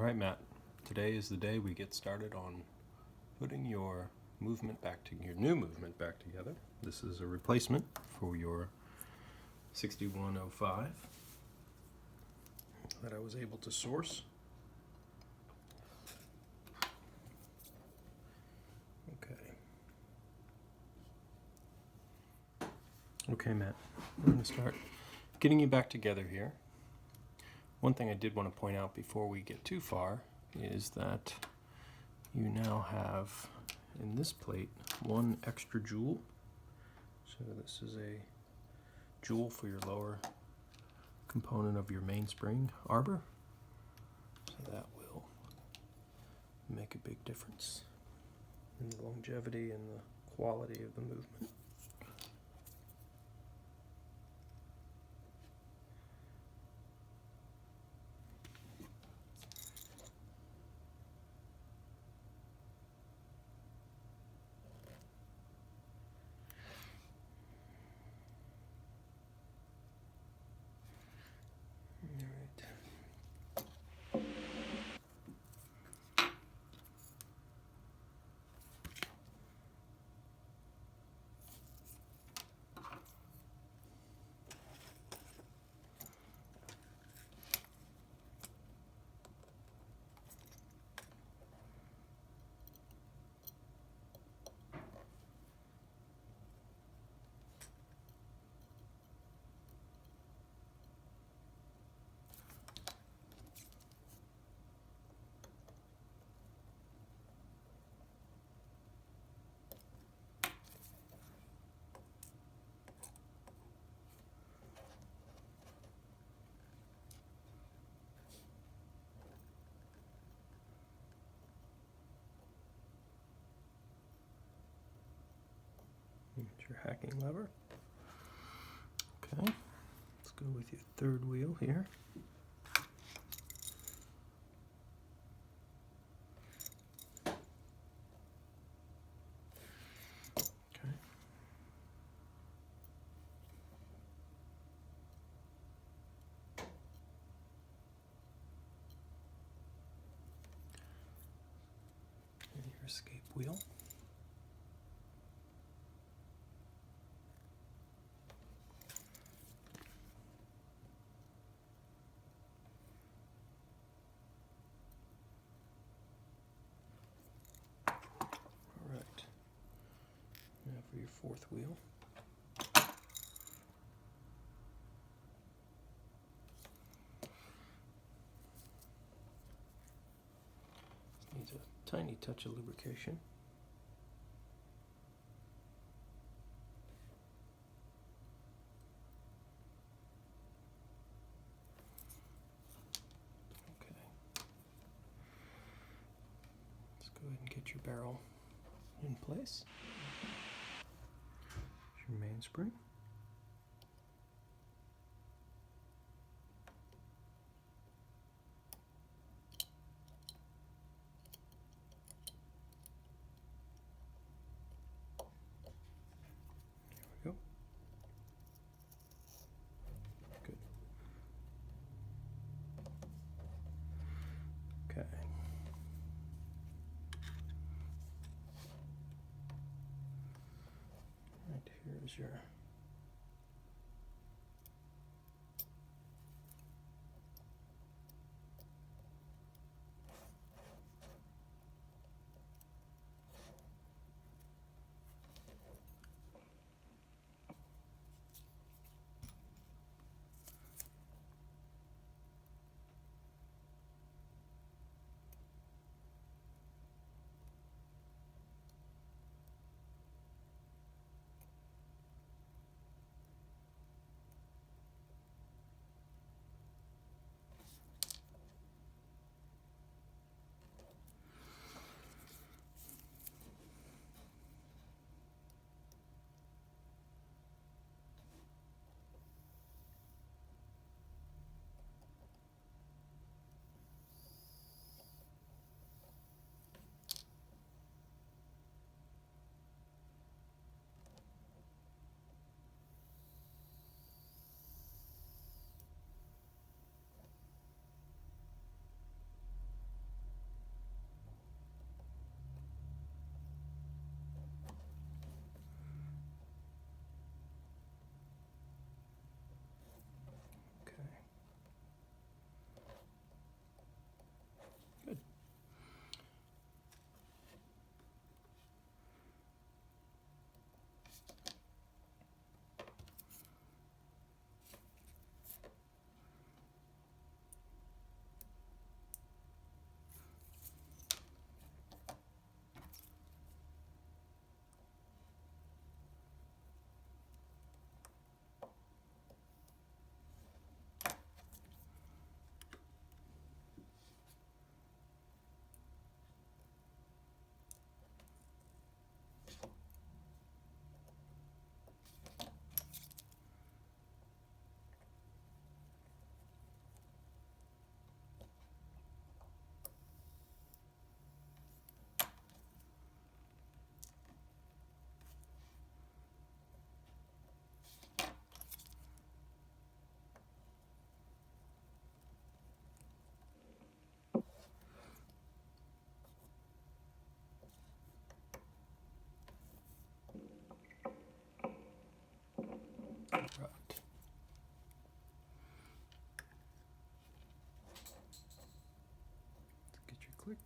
Alright, Matt. Today is the day we get started on putting your your new movement back together. This is a replacement for your 6105 that I was able to source. Okay, Matt. I'm going to start getting you back together here. One thing I did want to point out before we get too far is that you now have in this plate one extra jewel. So this is a jewel for your lower component of your mainspring arbor. So that will make a big difference in the longevity and the quality of the movement. Here's your hacking lever. Okay, let's go with your third wheel here. Okay. And your escape wheel. For your fourth wheel. Needs a tiny touch of lubrication. Okay. Let's go ahead and get your barrel in place. Your mainspring. There we go. Good. Okay. Right, here's your Right. Let's get your click.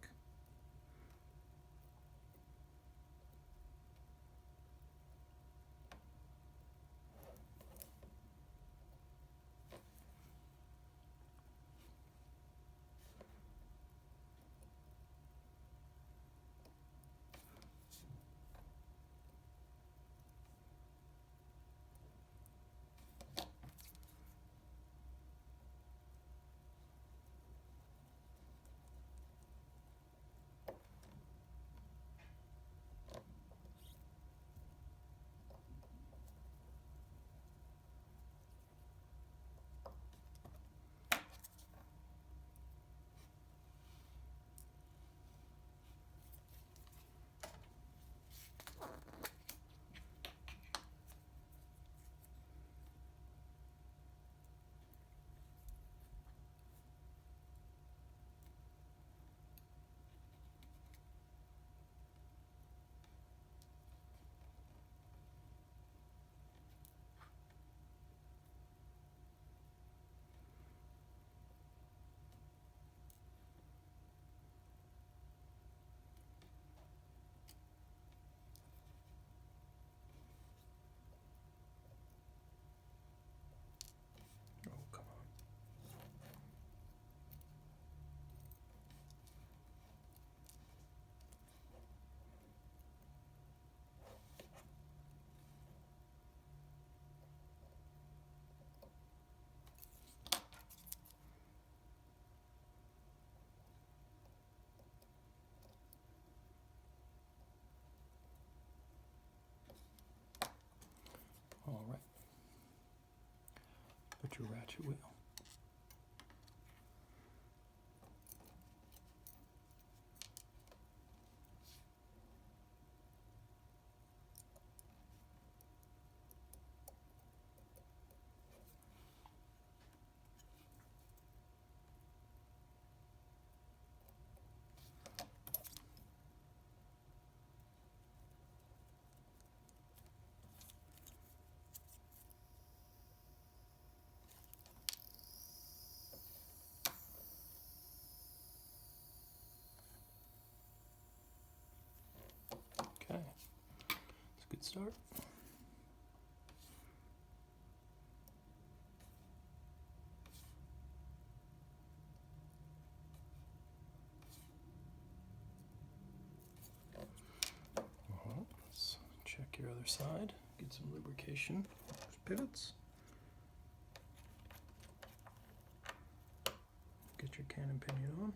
Oh, come on. All right. Put your ratchet wheel. Okay, it's a good start. Let's check your other side, get some lubrication. There's pivots. Get your cannon pinion on.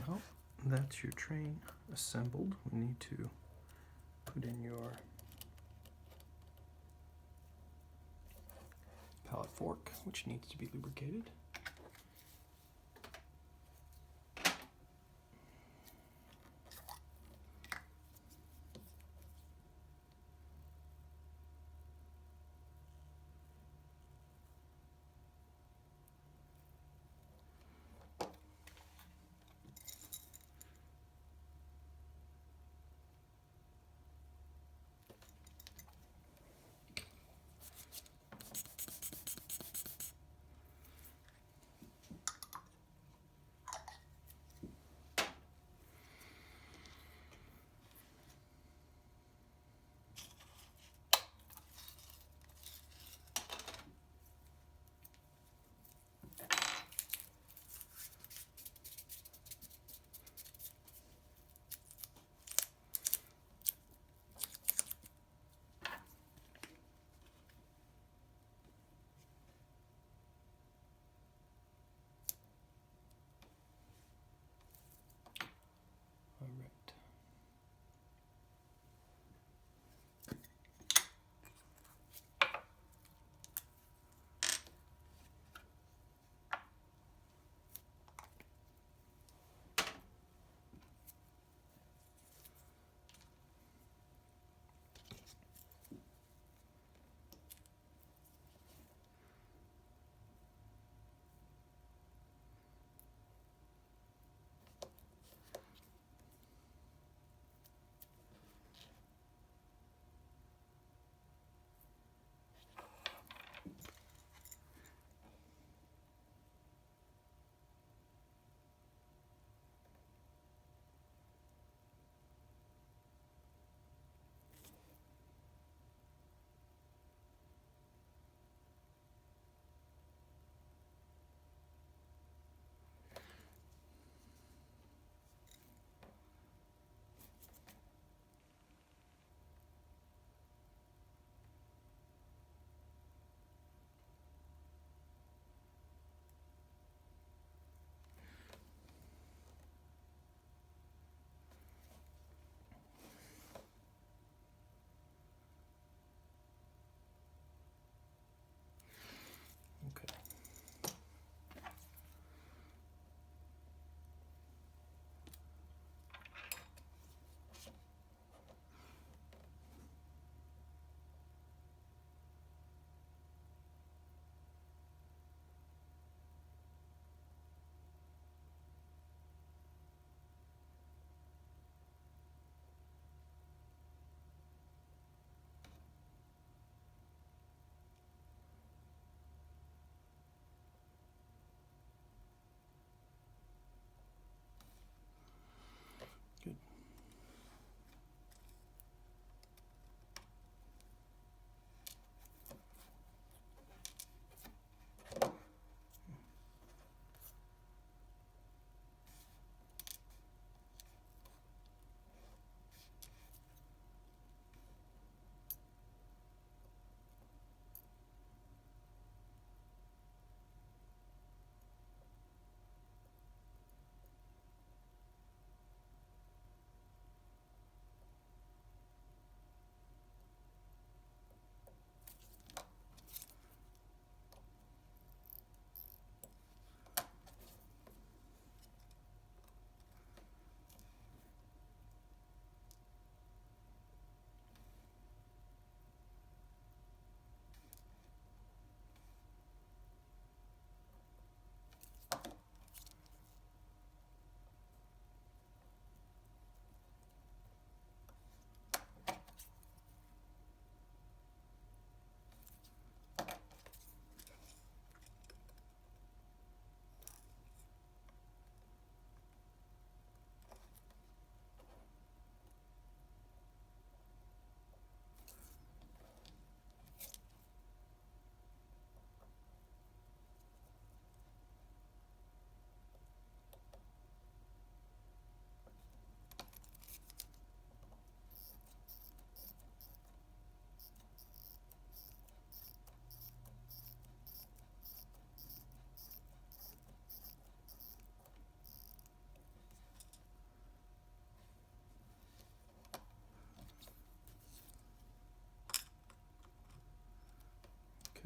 Well, that's your train assembled. We need to put in your pallet fork, which needs to be lubricated.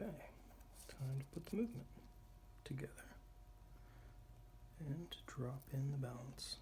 Okay, time to put the movement together and drop in the balance.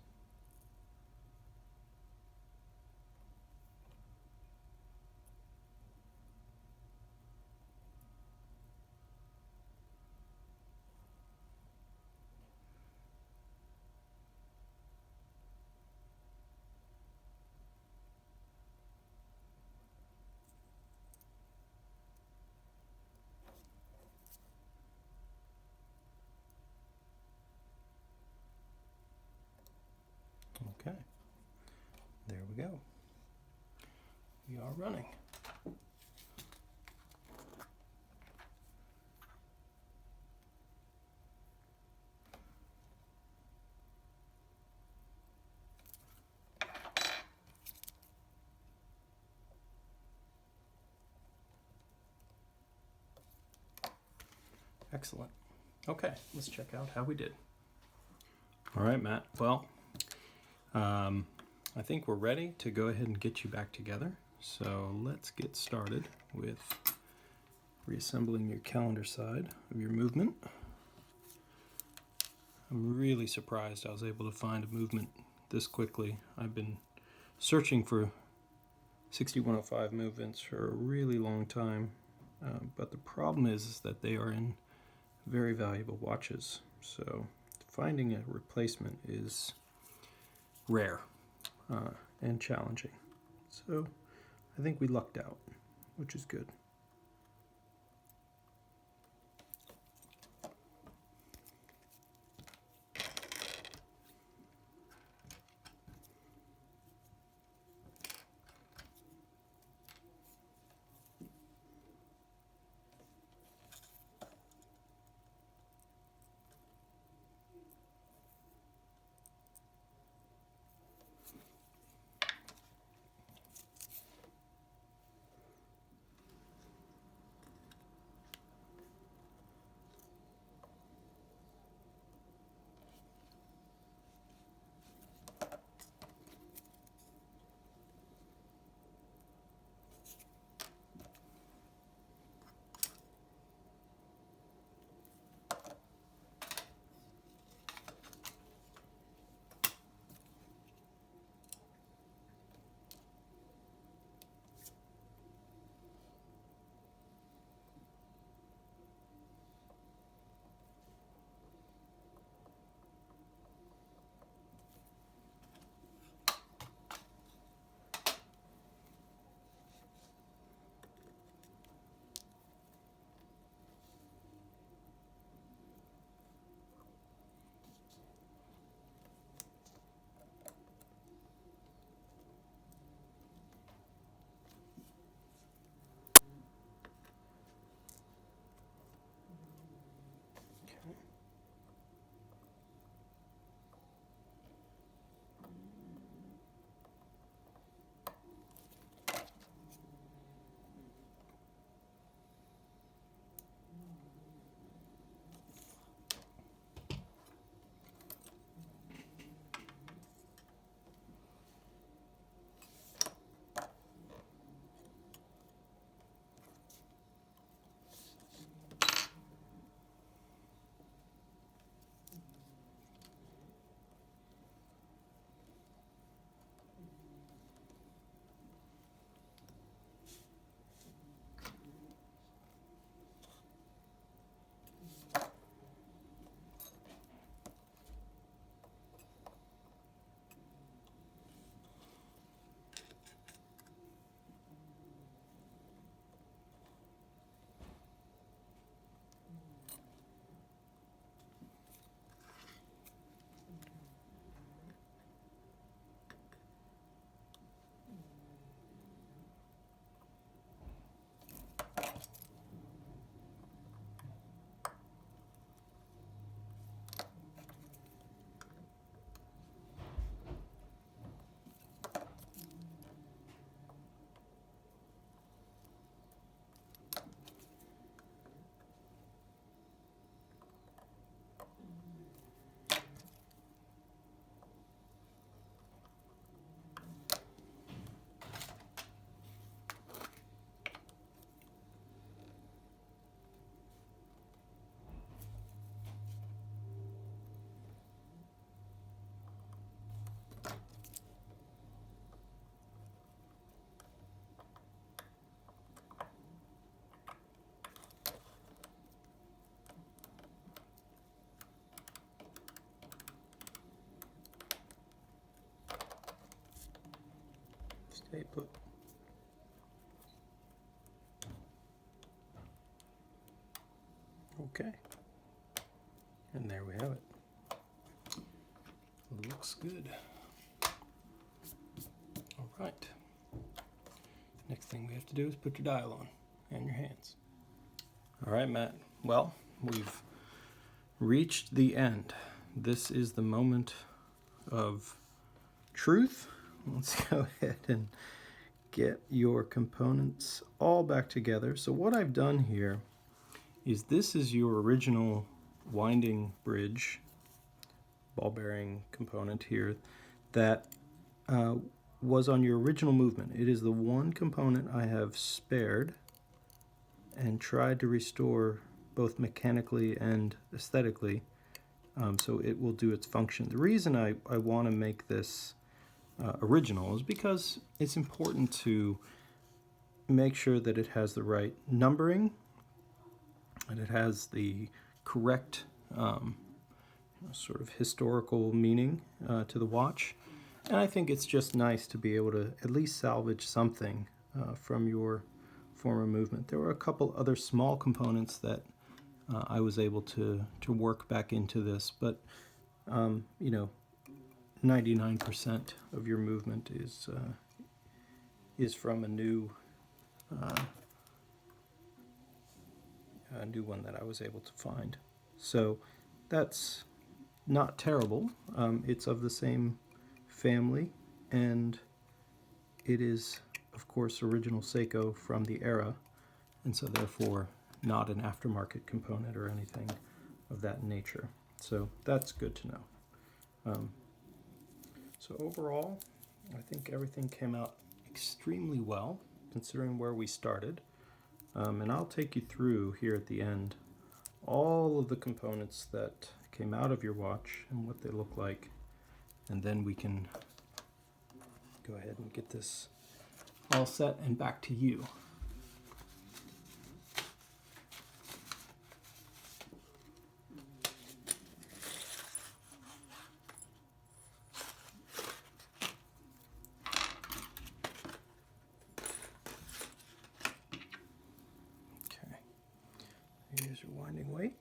Okay, there we go. We are running. Excellent. Okay, let's check out how we did. All right, Matt. Well, I think we're ready to go ahead and get you back together. So let's get started with reassembling your calendar side of your movement. I'm really surprised I was able to find a movement this quickly. I've been searching for 6105 movements for a really long time, but the problem is that they are in very valuable watches. So finding a replacement is rare and challenging. So I think we lucked out, which is good. Stay put. Okay. And there we have it. Looks good. All right. Next thing we have to do is put your dial on and your hands. All right, Matt. Well, we've reached the end. This is the moment of truth. Let's go ahead and get your components all back together. So what I've done here is this is your original winding bridge ball bearing component here that was on your original movement. It is the one component I have spared and tried to restore both mechanically and aesthetically, so it will do its function. The reason I want to make this original is because it's important to make sure that it has the right numbering and it has the correct sort of historical meaning to the watch. And I think it's just nice to be able to at least salvage something from your former movement. There were a couple other small components that I was able to work back into this, but you know, 99% of your movement is from a new one that I was able to find. So that's not terrible. It's of the same family, and it is, of course, original Seiko from the era, and so therefore not an aftermarket component or anything of that nature. So that's good to know. So overall, I think everything came out extremely well, considering where we started. And I'll take you through here at the end all of the components that came out of your watch and what they look like, and then we can go ahead and get this all set and back to you. Okay, here's your winding weight.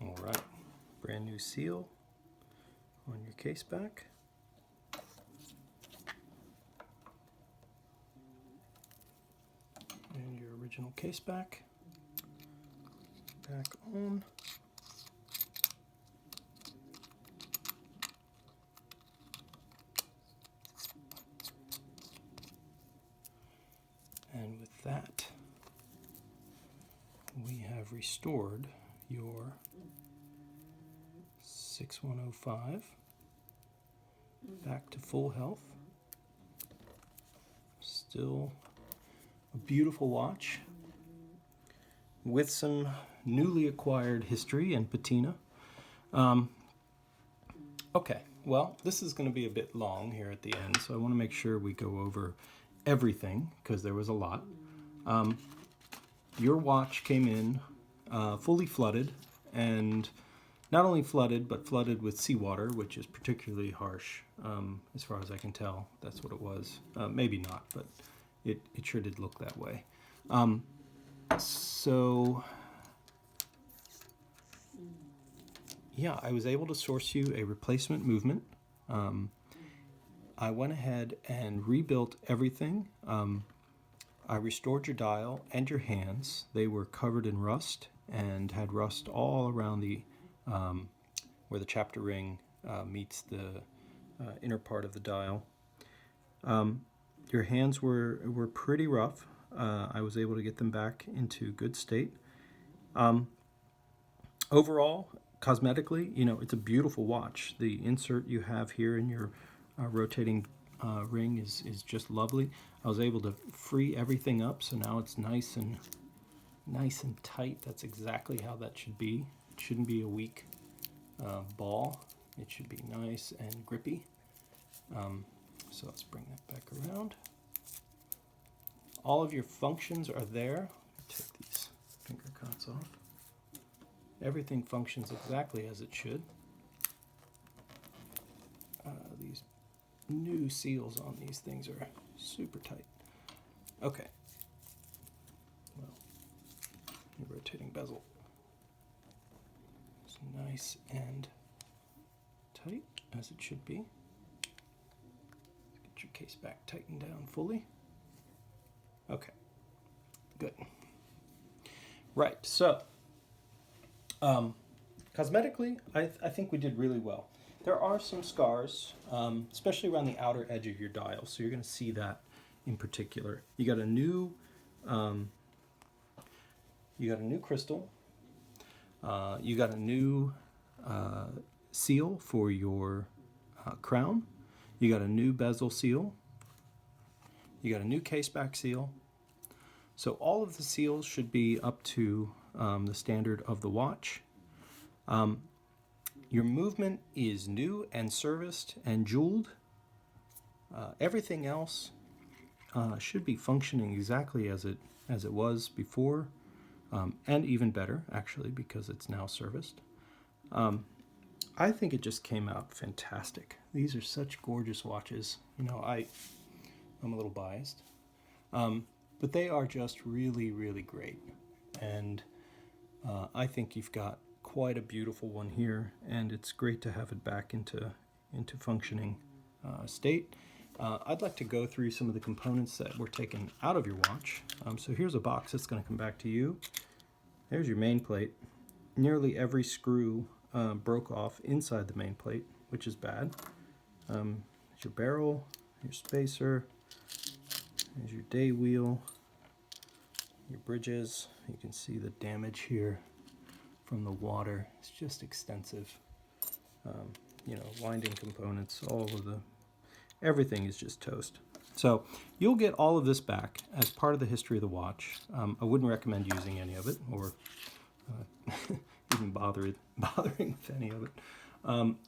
All right, brand new seal on your case back. And your original case back on. And with that, we have restored your 6105 back to full health. Still a beautiful watch with some newly acquired history and patina. Okay, well, this is going to be a bit long here at the end, so I want to make sure we go over everything because there was a lot. Your watch came in fully flooded, and not only flooded, but flooded with seawater, which is particularly harsh, as far as I can tell. That's what it was. Maybe not, but it sure did look that way. So, yeah, I was able to source you a replacement movement. I went ahead and rebuilt everything. I restored your dial and your hands. They were covered in rust and had rust all around the where the chapter ring meets the inner part of the dial. Your hands were pretty rough. I was able to get them back into good state. Overall, cosmetically, you know, it's a beautiful watch. The insert you have here in your rotating ring is just lovely. I was able to free everything up, so now it's nice and tight. That's exactly how that should be. It shouldn't be a weak ball. It should be nice and grippy. So let's bring that back around. All of your functions are there. Take these finger cuts off. Everything functions exactly as it should. These new seals on these things are super tight. Okay. Well, your rotating bezel is nice and tight as it should be. Get your case back tightened down fully. Okay, good. Right, so cosmetically, I think we did really well. There are some scars, especially around the outer edge of your dial, so you're going to see that in particular. You got a new crystal. You got a new seal for your crown. You got a new bezel seal. You got a new case back seal. So all of the seals should be up to the standard of the watch. Your movement is new and serviced and jeweled. Everything else should be functioning exactly as it was before, and even better actually, because it's now serviced. I think it just came out fantastic. These are such gorgeous watches. You know, I'm a little biased, but they are just really, really great. And I think you've got quite a beautiful one here, and it's great to have it back into functioning state. I'd like to go through some of the components that were taken out of your watch. So here's a box that's going to come back to you. There's your main plate. Nearly every screw broke off inside the main plate, which is bad. There's your barrel, your spacer, there's your day wheel, your bridges. You can see the damage here from the water. It's just extensive. You know, winding components, everything is just toast. So you'll get all of this back as part of the history of the watch. I wouldn't recommend using any of it, or even bothering with any of it.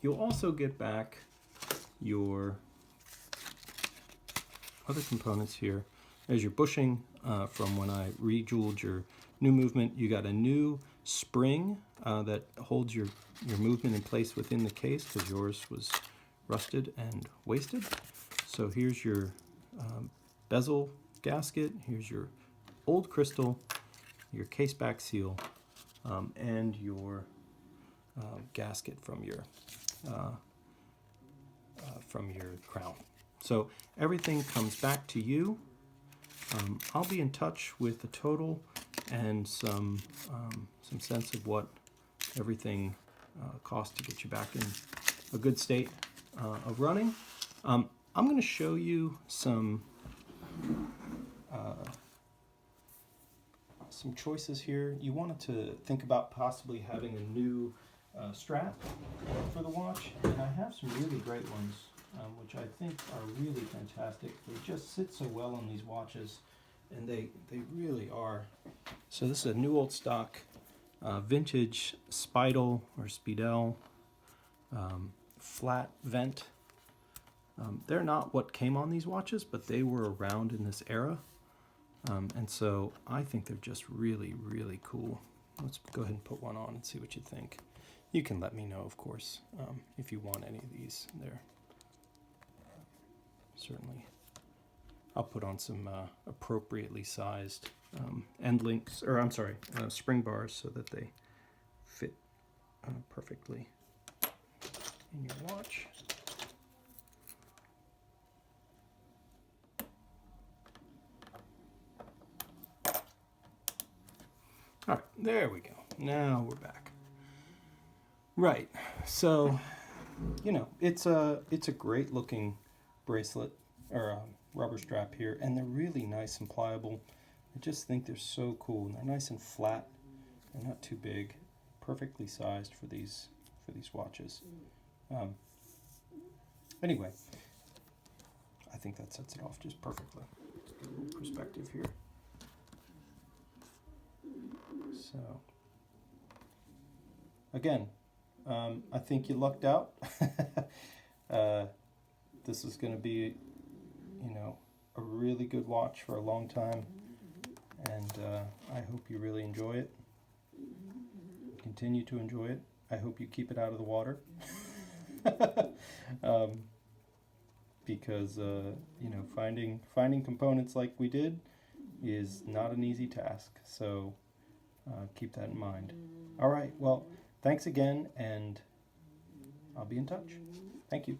You'll also get back your other components here. There's your bushing from when I re-jeweled your new movement. You got a new spring that holds your movement in place within the case, because yours was rusted and wasted. So here's your bezel gasket. Here's your old crystal, your case back seal, and your gasket from your crown. So everything comes back to you. I'll be in touch with the total and some sense of what everything costs to get you back in a good state of running. I'm going to show you some choices here. You wanted to think about possibly having a new strap for the watch, and I have some really great ones, which I think are really fantastic. They just sit so well on these watches, and they really are. So this is a new old stock vintage Spidel or Speedel flat vent. They're not what came on these watches, but they were around in this era. And so I think they're just really, really cool. Let's go ahead and put one on and see what you think. You can let me know, of course, if you want any of these. They're certainly, I'll put on some appropriately sized end links, or I'm sorry, spring bars, so that they fit perfectly in your watch. All right, there we go. Now we're back. Right, so, you know, it's a great looking bracelet, or rubber strap here, and they're really nice and pliable. I just think they're so cool. They're nice and flat. They're not too big. Perfectly sized for these watches. Anyway, I think that sets it off just perfectly. Let's get a little perspective here. So, again, I think you lucked out. This is going to be, you know, a really good watch for a long time, and I hope you really enjoy it. Continue to enjoy it. I hope you keep it out of the water. Because you know, finding components like we did is not an easy task, so keep that in mind. All right, well, thanks again, and I'll be in touch. Thank you.